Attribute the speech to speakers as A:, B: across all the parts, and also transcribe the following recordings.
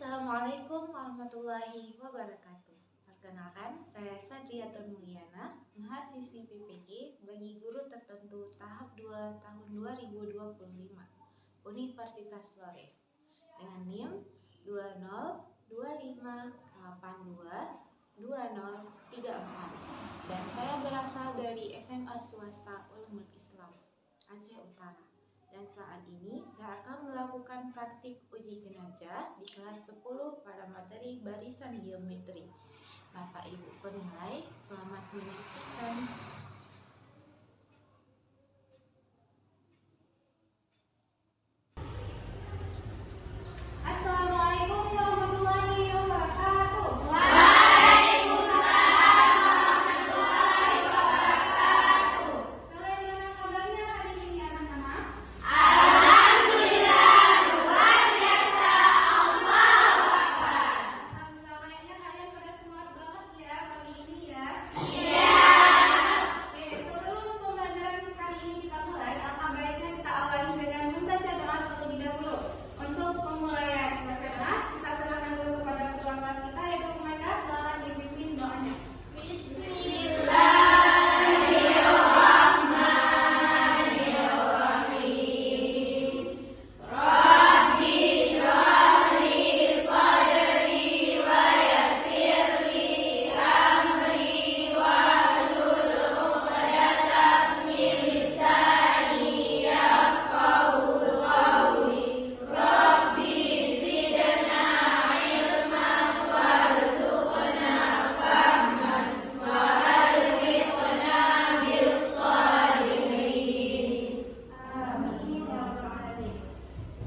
A: Assalamualaikum warahmatullahi wabarakatuh. Perkenalkan, saya Sadriatun Mulyana, mahasiswi PPG bagi guru tertentu tahap 2 tahun 2025, Universitas Flores, dengan NIM 2025822034, dan saya berasal dari SMA Swasta Ulumul Islam, Aceh Utara. Dan saat ini saya akan melakukan praktik uji kinerja di kelas 10 pada materi barisan geometri. Bapak Ibu penilai, selamat menyaksikan.
B: Assalamualaikum warahmatullahi wabarakatuh. Bagaimana kabarnya hari ini anak-anak? Alhamdulillah, kayaknya kalian pada semangat banget ya pagi ini ya. Oke, sebelum pembelajaran kali ini kita mulai, alangkah baiknya kita awali dengan membaca doa terlebih dahulu. Untuk pemulaian membaca doa, kita serahkan dulu kepada ketua kelas kita yaitu Umayda. Silakan dipimpin doanya.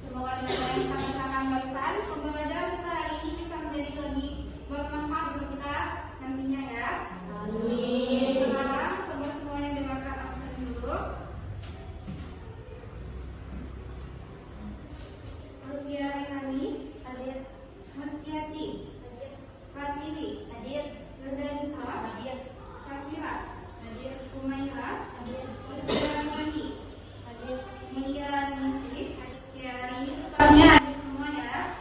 B: Semoga dengan yang kami katakan barusan, pembelajaran kita hari ini bisa menjadi lebih bermanfaat untuk kita nantinya ya. Sekarang coba semuanya dengarkan absen dulu. Alvia Rehani, hadir. Mastiati, hadir. Pratiwi, hadir. Nurdanita, hadir. Syafira, hadir. Umaira, hadir. Irfani, hadir. Mulia Nisri, hadir. Ya, hari ini sepertinya hadir semua ya.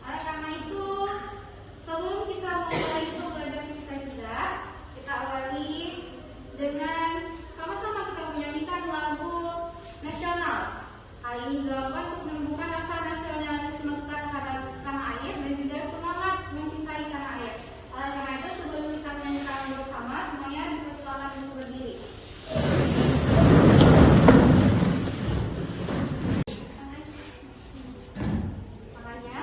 B: Oleh karena itu, sebelum kita mulai pembelajaran kita awali dengan sama-sama kita menyanyikan lagu nasional. Hal ini dilakukan untuk menumbuhkan rasa nasionalisme kita terhadap tanah air dan juga semangat mencintai tanah air. Oleh karena itu, sebelum kita menyanyikan lagu bersama, semuanya dipersilakan untuk berdiri. Makanya,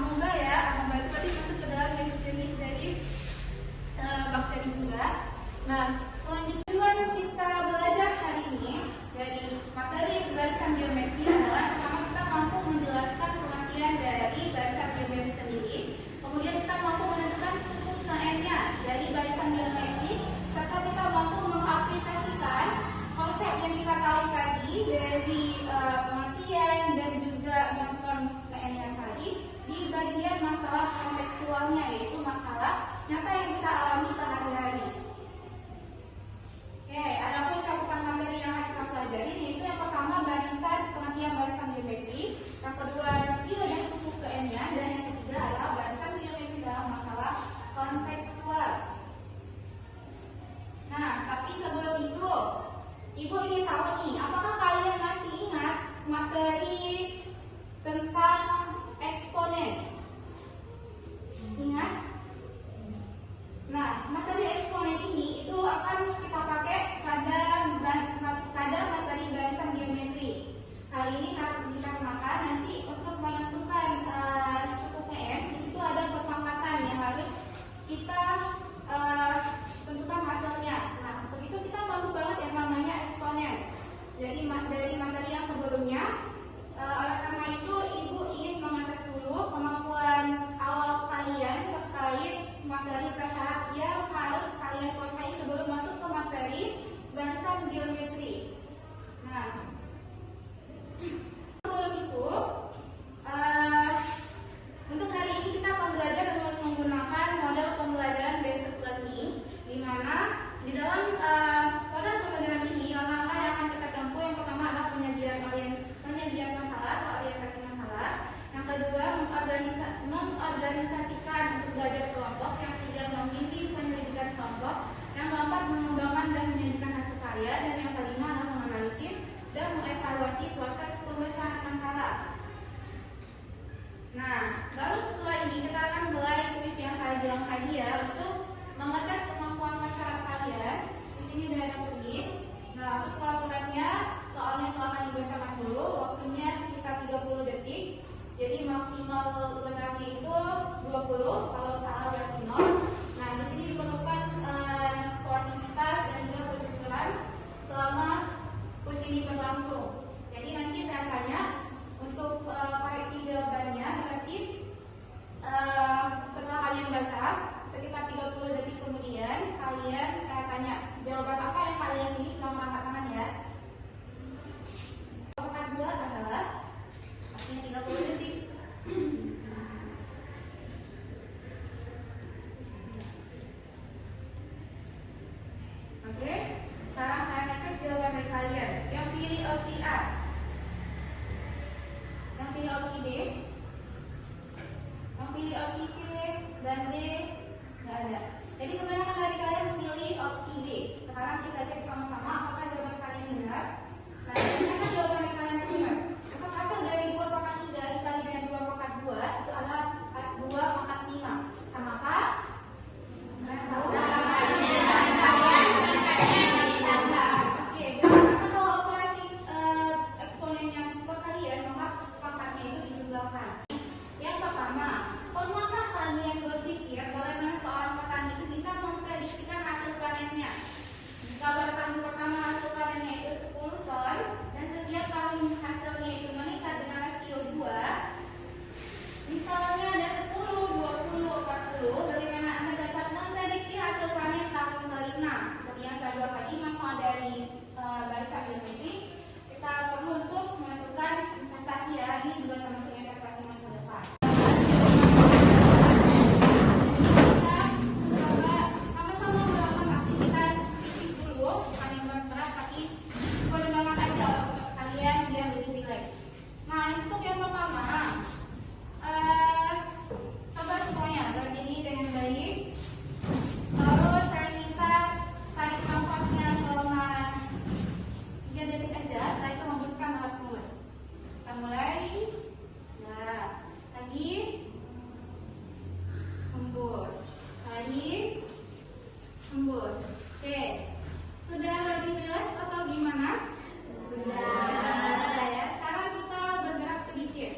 B: amoeba ya. Amoeba itu berarti masuk ke dalam jenis-jenis dari bakteri juga. Nah, selanjutnya tujuan kita belajar hari ini dari materi barisan geometri adalah pertama kita mampu menjelaskan pengertian dari barisan geometri sendiri, kemudian kita mampu menentukan suku KN-nya dari barisan geometri, serta kita mampu mengaplikasikan konsep yang kita tahu tadi dari pengertian dan juga menentukan suku KN-nya tadi di bagian masalah kontekstualnya, yaitu masalah nyata yang kita alami sehari-hari. Oke, ada pun cakupan materi yang akan kita pelajari, yaitu yang pertama barisan, pengertian barisan geometri, yang kedua rasio dan suku KN-nya, dan yang ketiga adalah barisan geometri dalam masalah kontekstual. Nah, tapi sebelum itu, Ibu ingin tahu nih, apakah kalian masih ingat materi tentang eksponen? Ingat? Nah, materi eksponen ini itu akan kita pakai pada materi barisan geometri. Kali ini kita gunakan nanti untuk menentukan suku KN. Di situ ada perpangkatan yang harus kita tentukan hasilnya. Nah, untuk itu kita perlu banget yang namanya eksponen. Jadi dari materi yang sebelumnya, oleh karena itu Ibu ingin mengetes dulu kemampuan awal kalian terkait materi prasyarat yang harus kalian kuasai sebelum masuk ke materi barisan geometri. Nah, sebelum itu, untuk hari ini kita akan belajar dengan menggunakan model pembelajaran based learning, di mana di dalam model pembelajaran ini langkah-langkah yang akan kita tempuh yang pertama adalah penyajian masalah atau orientasi masalah, yang kedua mengorganisasikan untuk belajar kelompok, yang ketiga membimbing penyelidikan kelompok, yang keempat mengembangkan dan menyajikan hasil karya, dan yang kelima adalah menganalisis dan mengevaluasi proses pemecaan masalah. Nah, baru setelah ini kita akan mulai kuis yang saya bilang tadi ya, untuk mengetes kemampuan masyarakat kalian. Di sini udah ada kuis. Nah, untuk pelaporannya, soalnya silahkan dibacakan dulu. Waktunya sekitar 30 detik. Jadi maksimal benarnya itu 20. Kalau salah berarti 0. Nah, di sini diperlukan sportivitas dan juga kejujuran selama kuis ini berlangsung. Jadi nanti saya tanya untuk koreksi jawabannya, berarti setelah kalian baca sekitar 30 detik kemudian saya tanya jawaban apa yang kalian pilih selama angkat tangan ya. Jawaban kedua adalah artinya 30 detik. Oke, sekarang saya ngecek jawaban dari kalian. Yang pilih opsi A, yang pilih opsi B, yang pilih opsi C dan D nggak ada. Jadi kebanyakan dari kalian memilih opsi B. Sekarang kita cek sama-sama apakah jawaban kalian benar. Nah, ternyata jawaban dari kalian benar. Untuk hasil dari 2 pangkat 3 dikali dengan 2 pangkat 2 itu adalah 2 pangkat 5. Kenapa? Oke, karena kalau operasi eksponen yang kalian maka pangkatnya itu dijumlahkan. Yang pertama, pernahkah kalian berpikir bagaimana seorang petani itu bisa memprediksikan hasil panennya? Jika pada tahun pertama hasil panennya itu 10 ton dan setiap tahun hasilnya itu meningkat dengan rasio 2, misalnya ada 10, 20, 40, bagaimana Anda dapat memprediksi hasil panen tahun ke-5? Seperti yang saya bilang tadi, manfaat dari barisan geometri kita perlu untuk menentukan investasi ya, ini juga termasuk investasi masa depan. Kita coba sama-sama melakukan aktivitas fisik dulu, bukan yang berat-berat tapi peregangan aja untuk kalian biar lebih rileks. Nah, untuk yang pertama, coba semuanya berdiri dengan baik. Lalu saya minta tarik nafasnya selama 3 detik aja, setelah itu hembuskan lewat mulut. Kita mulai. Nah, lagi hembus, lagi hembus. Oke, sudah lebih rileks atau gimana? Sudah. Ya, sekarang kita bergerak sedikit.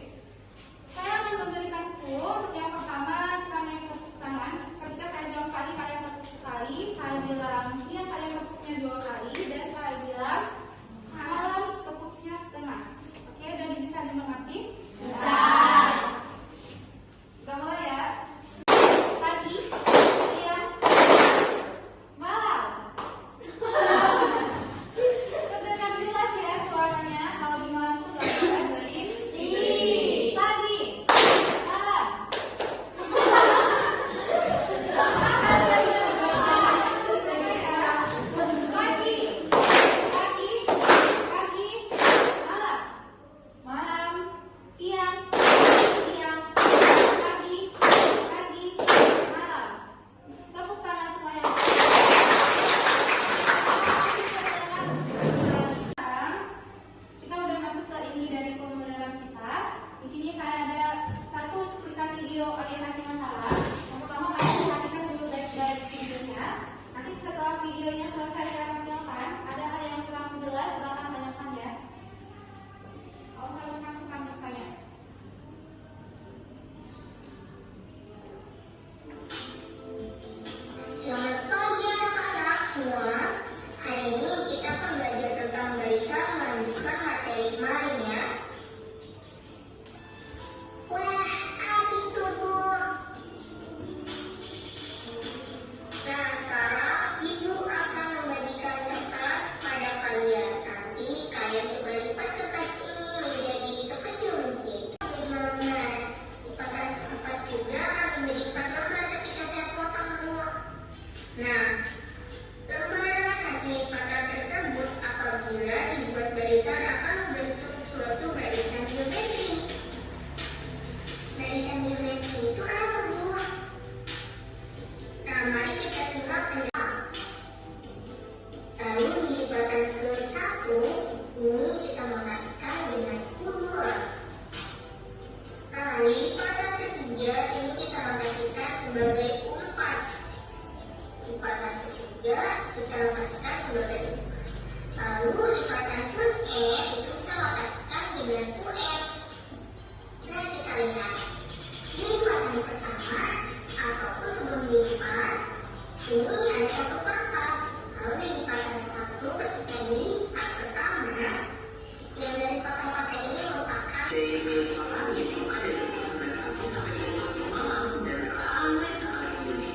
C: Dari bulan malam itu ada dari pukul 9 pagi sampai pukul 10 malam dan ramai sekali pemudik.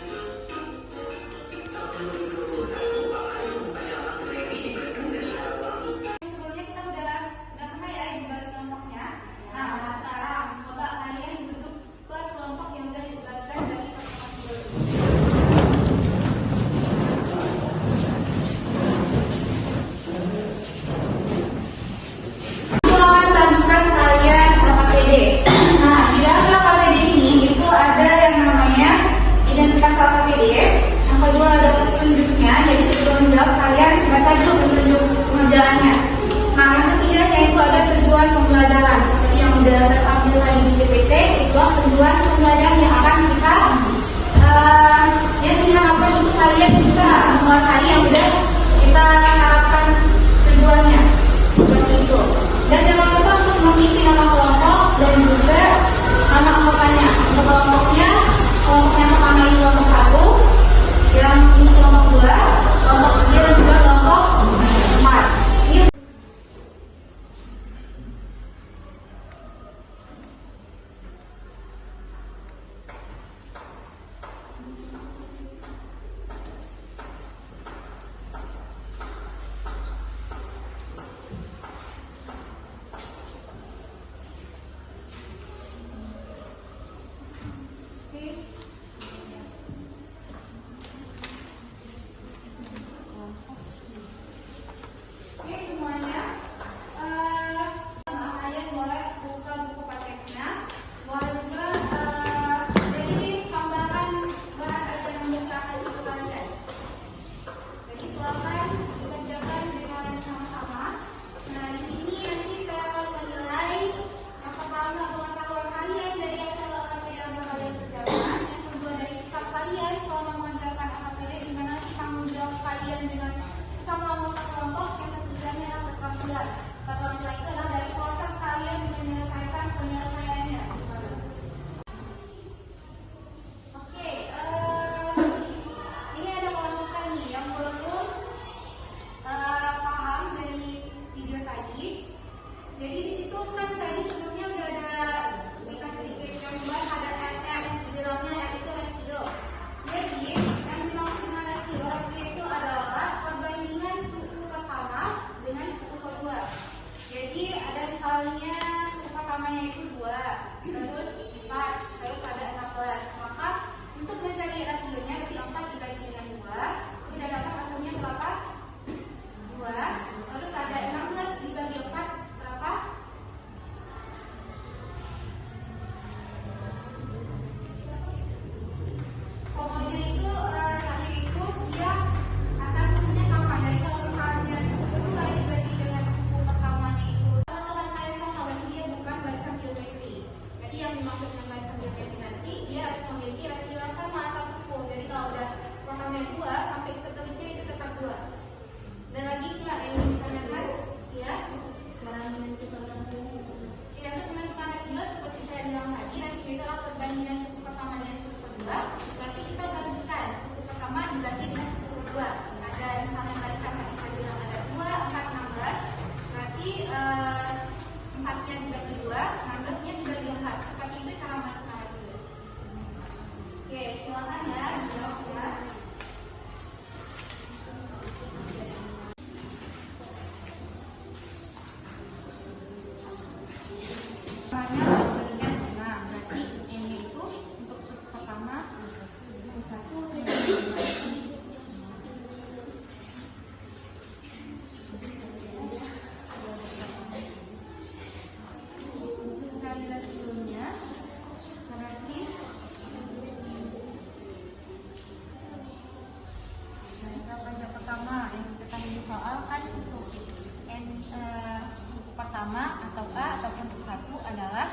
C: Tahun 2021 akan membuka cabang TBRI di Bandung dan Karawang.
B: Sebelumnya kita udah pernah ya dibagi kelompoknya. Nah, sekarang coba kalian duduk ke kelompok yang udah ditugaskan dari kelompok dulu. Aku akan tunjukkan kalian KPD. Nah, di dalam KPD ini itu ada yang namanya identitas KPD. Yang kedua ada petunjuknya, jadi sebelum menjawab kalian baca dulu petunjuk pengerjaannya. Nah, yang ketiganya itu ada tujuan pembelajaran. Seperti yang udah tertampil tadi di PPT, itu tujuan pembelajaran yang akan kita yang diharapkan itu kalian bisa menguasai yang udah kita harapkan tujuannya. Seperti itu. Dan jangan lupa untuk mengisi nama kelompok dan juga nama anggotanya. Untuk kelompoknya yang pertama itu kelompok 1, yang ini kelompok 2, kelompok 3 dan juga kelompok 4. Ini Oke semuanya, kalian boleh buka buku prakteknya, boleh juga jadi gambaran bahan ajar yang menyertakan itu kalian. Jadi silakan dikerjakan dengan sama-sama. Nah di sini nanti saya akan menilai yang pertama pengetahuan kalian dari hasil AKPD yang kalian kerjakan, yang kedua dari sikap kalian selama mengerjakan AKPD, di mana tanggung jawab kalian dengan sama anggota kelompok yang ketiganya adalah keterampilan. Keterampilan itu adalah dari proses kalian menyelesaikan penyelesaiannya. Oke, ini ada kelompok nih yang belum paham dari video tadi. Jadi di situ kan tadi sebelumnya udah ada dikasih yang buat ada RR di dalamnya R itu rasio. Jadi yang dimaksud dengan rasio itu adalah perbandingan suku pertama dengan suku kedua. Jadi ada misalnya suku pertamanya itu 2, terus 4, terus ada 16. Maka untuk mencari rasionya berarti 4 dibagi dengan 2, sudah dapat hasilnya berapa? 2. Terus ada 16 dibagi 4 berapa? Pokoknya itu rasio itu dia atas sukunya sama. Jadi kalau misalnya suku kedua dibagi dengan suku pertamanya itu pasangan kalian sama, berarti dia bukan barisan geometri. Jadi yang dimaksud dengan barisan geometri nanti dia harus memiliki rasio yang sama atas suku. Jadi kalau udah pertamanya 2 sampai seterusnya itu tetap 2. Dan lagi nggak yang ditanyakan? Ya. Ya, untuk menentukan rasio seperti saya bilang tadi, rasio itu adalah perbandingan suku pertama dengan suku kedua. Berarti kita bagikan suku pertama dibagi dengan suku kedua. Ada misalnya barisan tadi saya bilang ada 2, 4, 16. Berarti 4-nya dibagi 2, 16-nya dibagi 4. Seperti itu cara menentukan rasio. Oke, silakan ya, dijawab ya. Pertama bagian tengah, berarti N-nya itu untuk suku pertama 1 cari rasionya, berarti pajak pertama yang kita tanya soal kan untuk N suku pertama atau A ataupun untuk 1 adalah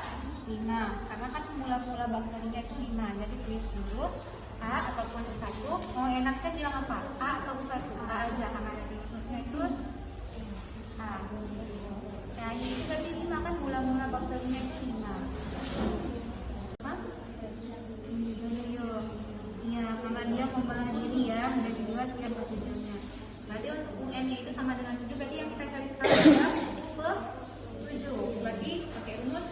B: 5, karena kan mula-mula bakterinya itu 5. Jadi tulis dulu A ataupun untuk 1. Mau enaknya bilang apa? A atau 1? A aja karena dari tulisnya itu A. Nah ini berarti 5 kan mula-mula bakterinya itu 5. Iya, karena dia membelah diri ya menjadi 2 setiap tujuannya. Berarti untuk UN-nya itu sama dengan 7. Berarti yang kita cari sekarang adalah suku ke 7. Berarti pakai rumus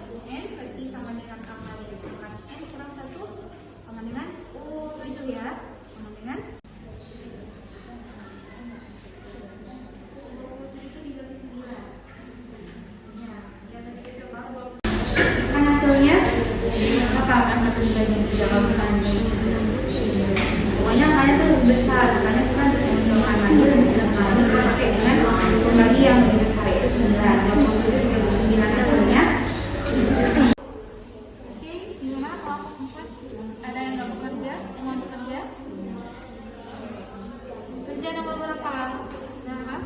B: dibagi 3 kalau misalnya pokoknya angkanya tuh lebih besar, makanya kita bisa mencoba lagi dan bisa lagi pakai dengan membagi yang lebih besar itu 9. 29 hasilnya. Oke, gimana kelompok 4? Ada yang nggak bekerja? Semua bekerja? Kerja nomor berapa? Zahra?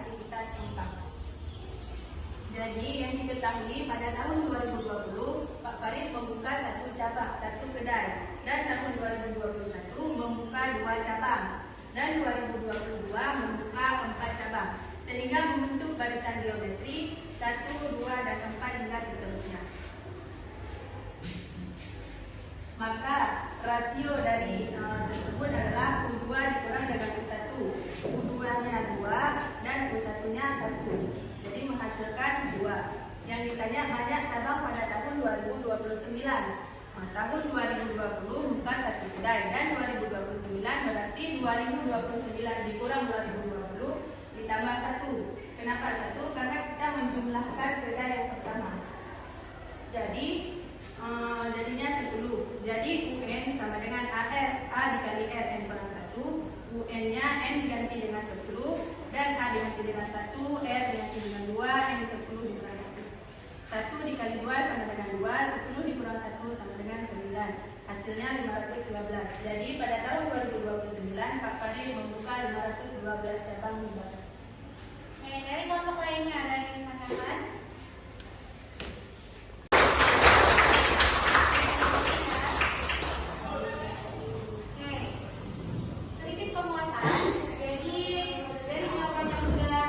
B: Ketiga juga.
D: Jadi yang diketahui pada tahun 2020 Pak Farid membuka 1 cabang, 1 kedai, dan tahun 2021 membuka 2 cabang, dan 2022 membuka 4 cabang, sehingga membentuk barisan geometri 1, 2, dan 4 hingga seterusnya. Maka rasio dari tersebut adalah U2 dikurang dengan U1. U2-nya 2 dan U1-nya 1. Jadi menghasilkan 2. Yang ditanya banyak cabang pada tahun 2029. Tahun 2020 buka 1 kedai, dan 2029 berarti 2029 dikurang 2020 ditambah 1. Kenapa 1? Karena kita menjumlahkan kedai yang pertama. Jadi jadinya 10. Jadi UN sama dengan AR, A dikali R N per 1. UN-nya N diganti dengan 10, dan A diganti dengan 1, R diganti dengan 2, N 10 dikurang 1. 1 dikali 2 sama dengan 2, 10 dikurang 1 sama dengan 9. Hasilnya 512. Jadi pada tahun 2029 Pak Farid membuka 512 cabang di Batas.
B: Dari kelompok lainnya ada yang ingin menanyakan? Sedikit penguatan. Jadi dari jawaban yang sudah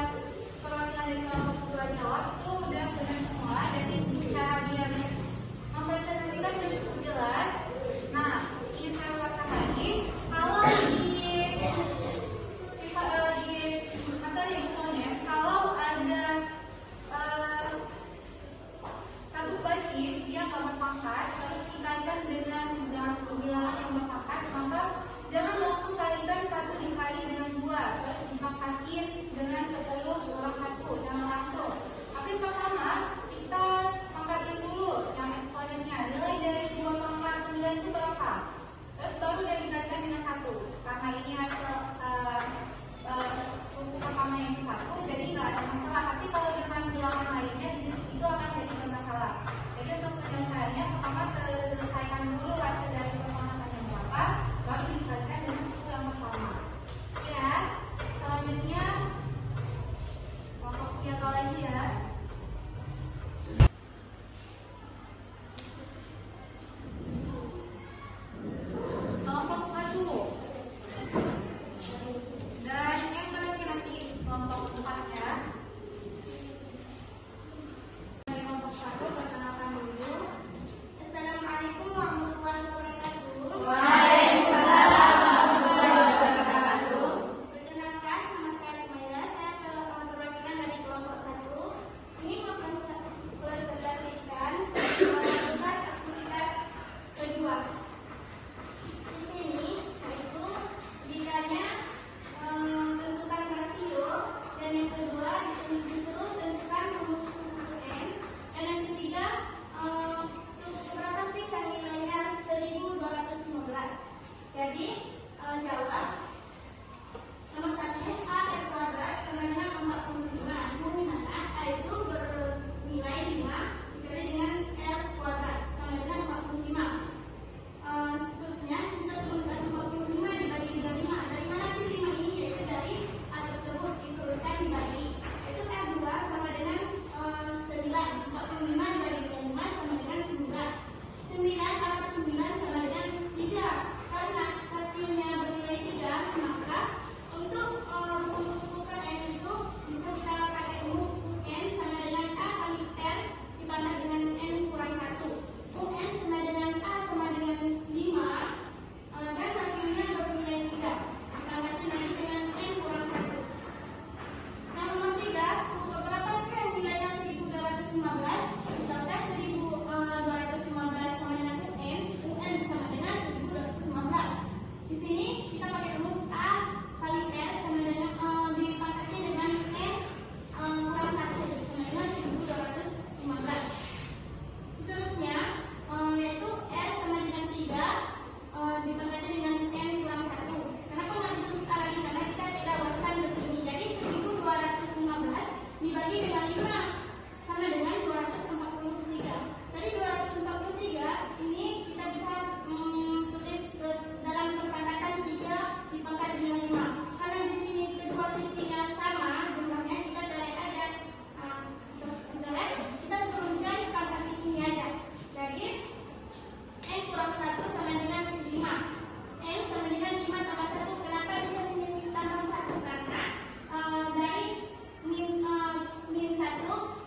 B: perwakilan dari kelompok 2 jawab itu udah benar semua. Jadi cara dia mempresentasikan sudah cukup jelas. Nah, ingin saya ulangi lagi. Kalau di materi sebelumnya, kalau ada satu basis dia nggak berpangkat, terus dikalikan dengan bilangan yang berpangkat, maka jangan langsung kalikan 1 dikali dengan 2, terus dipangkatin dengan 10 kurang 1, jangan langsung. Tapi pertama kita pangkatin dulu yang eksponennya, nilai dari 2 pangkat 9 itu berapa? Terus baru dia dikalikan dengan 1. Karena ini hasil suku pertama yang 1, jadi nggak ada masalah. Tapi kalau dengan bilangan lainnya itu akan jadi bermasalah. Jadi untuk penyelesaiannya pertama selesaikan dulu hasil dari perpangkatan yang berapa, baru dikalikan dengan suku yang pertama. Ya, selanjutnya kelompok siapa lagi ya? Kelompok 1. Dan yang terakhir nanti kelompok 4 ya. Dari kelompok 1 perkenalkan dulu.
E: Assalamualaikum warahmatullahi wabarakatuh.
B: Waalaikumsalam warahmatullahi wabarakatuh.
E: Perkenalkan, nama saya Kumaira. Saya perwakilan dari kelompok 1. Jadi jawab nomor 1 A kuadrat sama dengan 45. Di mana A itu bernilai 5 dikali dengan R kuadrat sama dengan 45. Seterusnya kita turunkan 45 dibagi dengan 5. Dari mana sih 5 ini? Yaitu dari A tersebut diturunkan dibagi. Yaitu R2 sama dengan 9. 45 dibagi dengan 5 sama dengan 9. 9 tambah 9 sama dengan 3. Karena hasilnya bernilai 3, maka untuk rumus sukukan N itu bisa kita pakai rumus UN sama dengan A kali R ditambah dengan N kurang 1. UN sama dengan A sama dengan 5 dan hasilnya bernilai 3. Ditambahkan lagi dengan N kurang 1. Nah, nomor 3, suku berapa sih yang nilainya 1215? Misalkan 1215 sama dengan UN, UN sama dengan 1215. Di sini kita pakai rumus A kali R sama dengan dipangkatkan dengan N kurang 1 sama dengan 1215. Seterusnya yaitu R sama dengan 3 dipangkatkan dengan N kurang 1. Kenapa nggak ditulis A lagi? Karena kita tidak buatkan di sini. Jadi 1215 dibagi dengan 5 sama dengan 243. Dari 243 ini kita bisa tulis dalam perpangkatan 3 dipangkat dengan 5. Karena di sini kedua sisinya sama jumlahnya, kita colek aja. Terus colek, kita turunkan pangkat ini aja. Jadi N kurang 1 sama dengan 5. N sama dengan 5 tambah 1. Kenapa bisa tambah 1? Karena dari min 1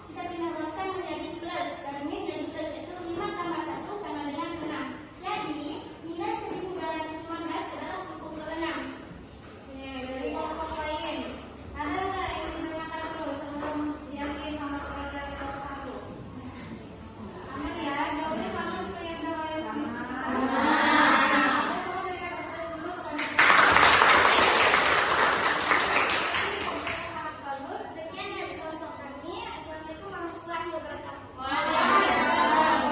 E: kita pindah ruaskan menjadi plus. Dari min jadi plus, itu 5 tambah 1 sama dengan 6. Jadi nilai 1215 adalah suku ke-6.
B: Dari kelompok lain, ada nggak yang mendengarkan dulu sebelum diambil sama keluarga kelompok 1? Aman ya, jawabnya sama seperti yang ada lain. Semua berikan kepada dulu kepada sangat bagus.
E: Sekian dari kelompok kami. Assalamualaikum warahmatullahi wabarakatuh.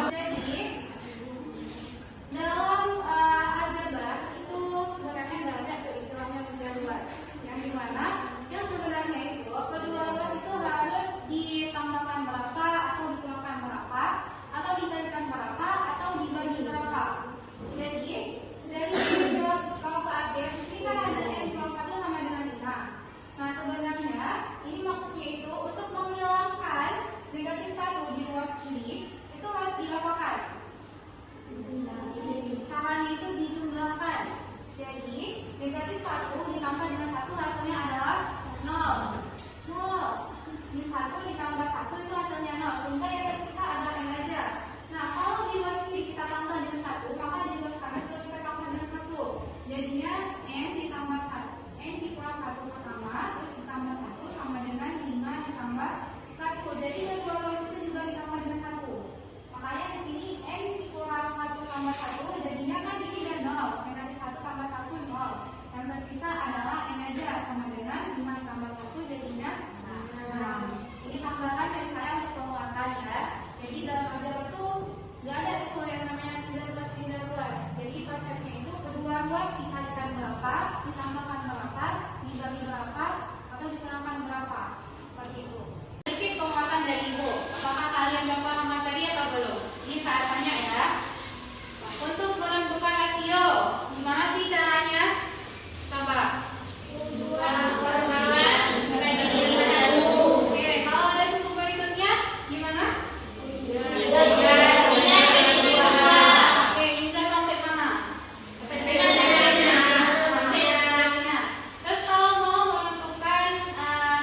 B: Jadi dalam aljabar itu sebenarnya nggak ada tuh istilahnya benda luas, yang dimana yang sebenarnya itu kedua luas itu harus ditambahkan berapa atau dikurangkan berapa atau dikalikan berapa atau dibagi berapa. Jadi dari kelompok akhir ini kan ada N kurang 1 sama dengan 5. Nah sebenarnya ini maksudnya itu untuk menghilangkan negatif 1 di ruas kiri itu harus dilakukan. Caranya itu dijumlahkan. Jadi negatif 1 ditambah dengan 1 hasilnya adalah 0. 0 min 1 ditambah 1 itu hasilnya 0. Sehingga yang tersisa adalah N aja. Nah kalau di ruas kiri kita tambah dengan 1, maka di ruas kanan kita tambah dengan 1. Jadinya N ditambah 1, N dikurang 1 pertama, terus ditambah 1 sama dengan 5 ditambah 1. Jadi kedua ruas itu juga ditambah dengan 1. Makanya di sini N dikurang 1 tambah 1 jadinya kan ini udah 0. Negatif 1 tambah 1 0. Yang tersisa adalah N aja sama dengan 5 tambah 1 jadinya 6. Ini tambahan dari saya untuk penguatan ya. Jadi dalam aljabar itu nggak ada itu yang namanya pindah luas. Jadi konsepnya itu kedua luas dikalikan berapa, ditambahkan berapa, dibagi berapa, atau dikurangkan berapa. Seperti itu. Sedikit penguatan dari Ibu. Apakah kalian sudah paham materi atau belum? Ini saya tanya ya. Untuk menentukan rasio, gimana sih caranya? Coba. Oke, kalau ada suku berikutnya, gimana? Oke, bisa sampai mana? Sampai atasnya. Terus kalau mau menentukan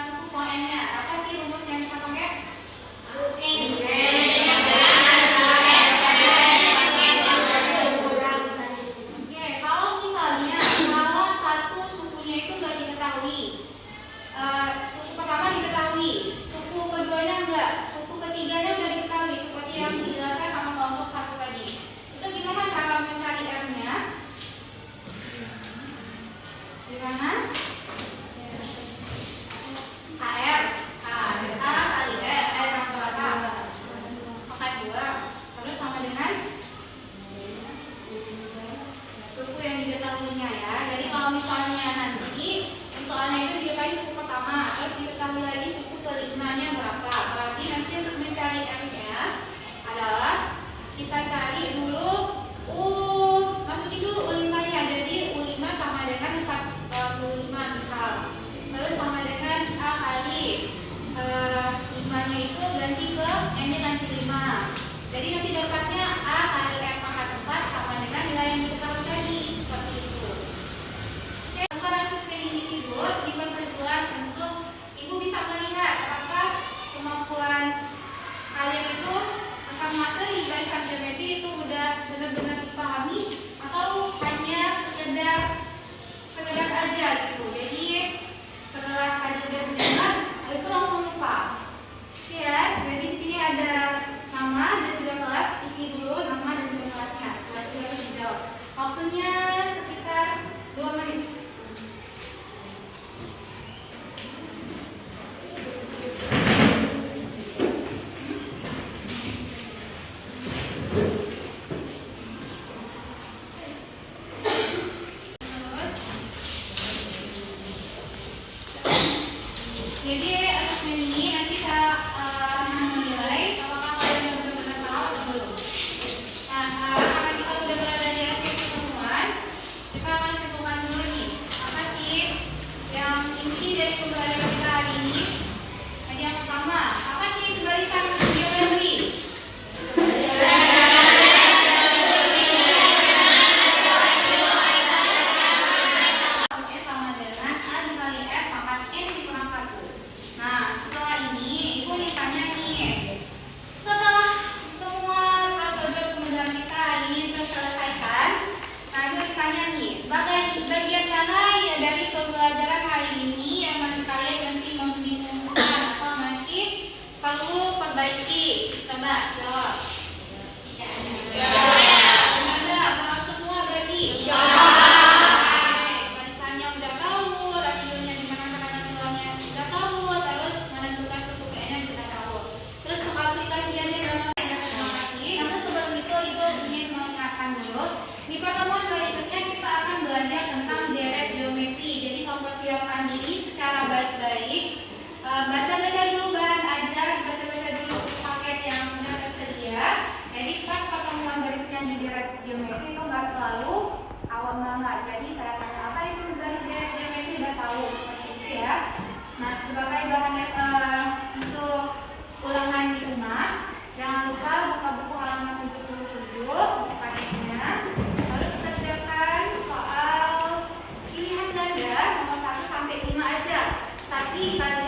B: suku poinnya, apa sih rumus yang kita pakai? 5-nya itu ganti ke N-nya ganti 5. Jadi nanti dapatnya A kali F pangkat 4 sama dengan nilai yang kita tahu tadi. Seperti itu. Oke, komparasi spelling individu diperluas untuk ibu bisa melihat apakah kemampuan kalian itu tentang materi barisan geometri itu udah benar-benar dipahami atau hanya sekedar aja gitu. Jadi setelah tadi udah mendengar, habis itu langsung lupa. Oke ya, jadi di sini ada nama dan juga kelas. Isi dulu nama dan juga kelasnya. Setelah itu harus dijawab. Waktunya sekitar 2 menit. Jadi asesmen ini nanti saya menilai apakah kalian benar-benar tahu atau belum. Nah, sekarang karena kita sudah berada di akhir pertemuan, kita akan simpulkan dulu nih apa sih yang inti dari pembelajaran kita hari ini. Jadi yang pertama, apa sih itu barisan geometri? Sama dengan A dikali F pangkat N dikurang 1. Nah, setelah ini ibu ditanya nih, setelah semua prosedur pembelajaran kita hari ini terselesaikan, nah ibu ditanya nih, bagian mana ya dari pembelajaran hari ini yang menurut kalian masih membingungkan atau masih perlu perbaiki? Coba jawab. Ada, paham semua berarti? Barisannya udah tahu, rasionya di mana tekanan tulangnya udah tahu, terus menentukan suku N-nya juga tahu. Terus aplikasiannya dalam lagi. Namun sebelum itu ibu ingin mengingatkan dulu, di pertemuan berikutnya kita akan belajar tentang deret geometri. Jadi mempersiapkan diri secara baik-baik. Baca-baca dulu bahan ajar, baca-baca dulu paket yang sudah tersedia. Jadi pas pertemuan berikutnya di deret geometri itu nggak terlalu awam banget. Jadi saya tanya apa itu dari deret geometri udah tahu seperti itu ya. Nah, sebagai bahan untuk ulangan di rumah, jangan lupa buka buku halaman 77 untuk paketnya. Terus kerjakan soal pilihan ganda nomor 1 sampai 5 aja. Tapi kalian